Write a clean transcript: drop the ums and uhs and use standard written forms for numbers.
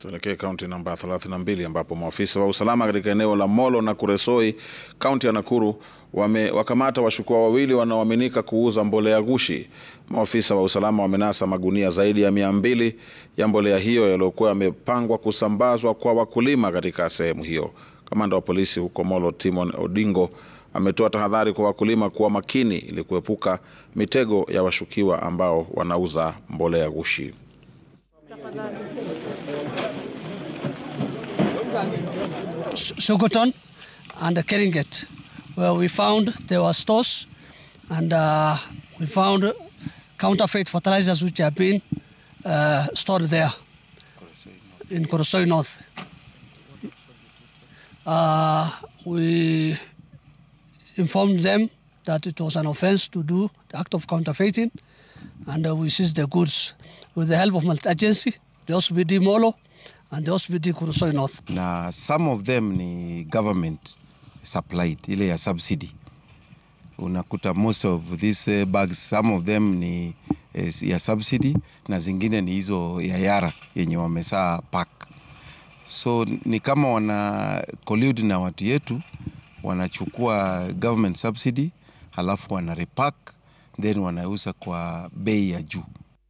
Tuelekee kaunti namba 32 ambapo maafisa wa usalama katika eneo la Molo na Kuresoi, kaunti ya Nakuru, wakamata washukiwa wawili wanaoaminika kuuza mbolea ghushi. Maafisa wa usalama wamenasa magunia zaidi ya 200 ya mbolea hiyo yaliyokuwa yamepangwa kusambazwa kwa wakulima katika sehemu hiyo. Kamanda wa polisi huko Molo, Timon Odingo, ametoa tahadhari kwa wakulima kuwa makini ili kuepuka mitego ya washukiwa ambao wanauza mbolea ghushi. Sokoton and Keringet, where we found there were stores and we found counterfeit fertilizers which have been stored there in Kuresoi North. We informed them that it was an offense to do the act of counterfeiting, and we seized the goods with the help of multi-agency, the OSPD Molo and the OSPD Kuresoi North. Na some of them ni government supplied, ile ya subsidy. Unakuta most of these bags, some of them ni ya subsidy na zingine ni hizo ya yara yenye wamesa pack. So ni kama wana collude na watu yetu, wanachukua government subsidy, halafu wana repack, then wanauza kwa bei ya juu.